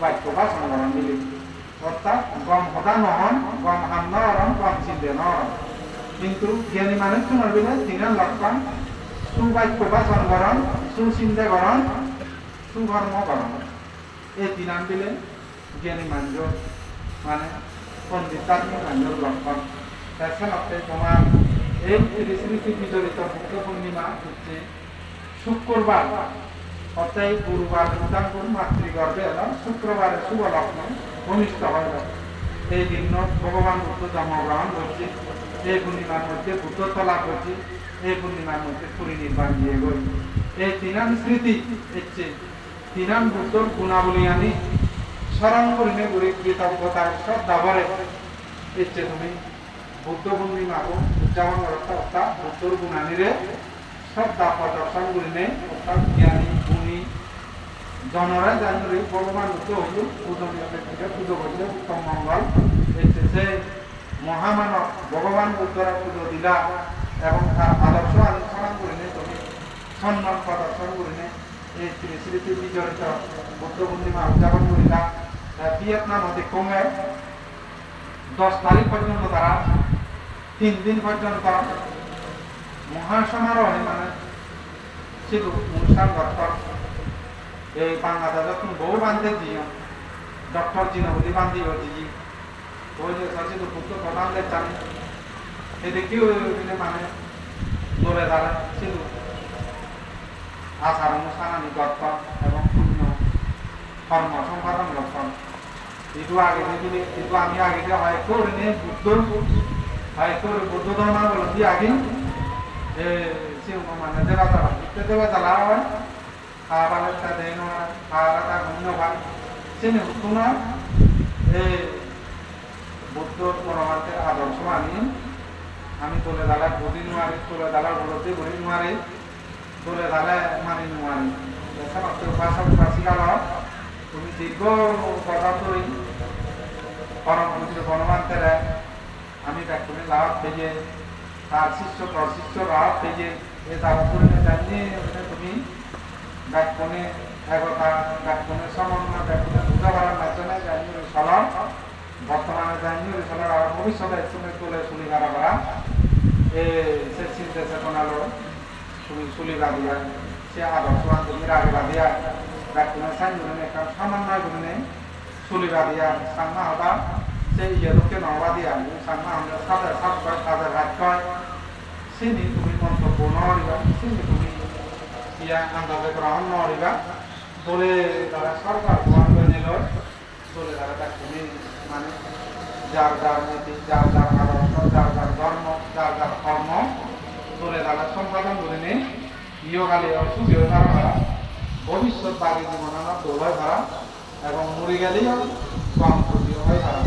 বাক্য বা সংগঠন মিলে অর্থাৎ গম হতা নহন গম হাম নরম গম চিন্তে নরম কিন্তু জ্ঞানী মানুষ শুনার বিলে তিনার লক্ষণ সুবাক্য বা সংগঠন সুচিন্তা গরণ সুধর্ম গরণ এই তিনান বিলে জ্ঞানী মানুষ মানে পণ্ডিতাত্মিক মানুষের লক্ষণ তাছাড়া তোমার এই স্মৃতি বিজড়িত বুদ্ধ পূর্ণিমা হচ্ছে শুক্রবার অর্থাৎ গুরুবার উদাঙ্কুর মাতৃগর্ভে এলাম শুক্রবারের শুভ লগ্ন ভূমিষ্ঠ হয়ে গেল এই দিন ভগবান বুদ্ধ জন্মগ্রহণ করছে এই পূর্ণিমার মধ্যে বুদ্ধ তলা করছে এই পূর্ণিমার মধ্যে পরিনির্বাণ দিয়ে গই এই তিনান স্মৃতি হচ্ছে তিনান বুদ্ধর গুণাবলী আনি স্মরণ করিনে গুরি কৃতজ্ঞতার শ্রদ্ধা ভরে হচ্ছে তুমি বুদ্ধ পূর্ণিমাকে উদযাপন করতে অর্থাৎ বুদ্ধর গুণানিরে শ্রদ্ধা প্রদর্শন করিনে অর্থাৎ জ্ঞানী গুণী জনরা জানুরি ভগবান বুদ্ধ হইল পূজনীয় ব্যক্তিকে পুজো করলে উত্তম মঙ্গল হচ্ছে সে মহামানব ভগবান বুদ্ধরা পুজো দিলা এবং তার আদর্শ অনুসরণ করিনে তুমি সম্মান প্রদর্শন করিনে এই স্মৃতি বিজড়িত বুদ্ধ পূর্ণিমা উদযাপন করিলা ভিয়েতনাম হতে কমে 10 তারিখ পর্যন্ত তারা 3 দিন পর্যন্ত মহাসমারোহে মানে ছিল অনুষ্ঠান দপ্তর এই বাংলাদেশ তুমি বহু বান্ধে দিও ডক্টর জিনবদি বান্ধি হচ্ছে ওই যে সচিত পুত্র প্রধানদের জানি এদিকেও মানে দৌড়ে দাঁড়া ছিল আচার অনুষ্ঠানানি দপ্তর এবং পূর্ণ কর্ম সম্পাদন লক্ষণ itu আগে দিলে itu আমি আগে যে হয় করে নে বুদ্ধ ধর্ম বলতে আগে এ সিও মানে দেবা তালা হয় খাবার তা দেন খাবার তা গুণ হয় সিনে তোমরা এই বুদ্ধ পরমাত্মার আদর্শ আমি তোলে দালা বুদ্ধি নোয়ারি তোলে দালা বলতে বলি নোয়ারি তোলে দালা মানি নোয়ারি এসব পাশাপাশি গেল তুমি দীর্ঘ কথা তৈরি পরম পবিত্র বনবান্তের আমি ব্যাকুণে লাভ পেয়ে তার শিষ্য প্রশিষ্য লাভ পেয়ে এ দাবা করে জানিয়ে তুমি ব্যাকুণে একতা ব্যাকুণে সমন্বয় ব্যাকুণে বুঝাবার মাধ্যমে জানিয়ে সলভ বর্তমানে জানিয়ে সলভ আবার ভবিষ্যতে তুমি তুলে সুলিগারা করা এ সে চিন্তা চেতনালো তুমি সুলিগা দিয়া সে আদর্শ তুমি রাগা দিয়া ব্যাকুণে সাইন একটা সমন্বয় গুণে সুলিগা দিয়া সামনা হবা সেই ইয়েলোকে নবা দিয়া সামনা আমরা সাদা সাতবার সাদা রাত কয় সিনি তুমি মন্তব্য নড়িবা সিনি তুমি ইয়া আন্দাজে গ্রহণ নড়িবা বলে তারা সরকার গ্রহণ করে নিল বলে তারা তুমি মানে যার যার নীতি যার যার আদর্শ যার যার ধর্ম যার যার কর্ম বলে তারা সম্পাদন করে নেই ইয়কালে সুযোগ তারা ভবিষ্যৎ বাকি জীবন আমার দোলায় ধরা এবং মরে গেলেও কম ক্ষতি হয় ধরা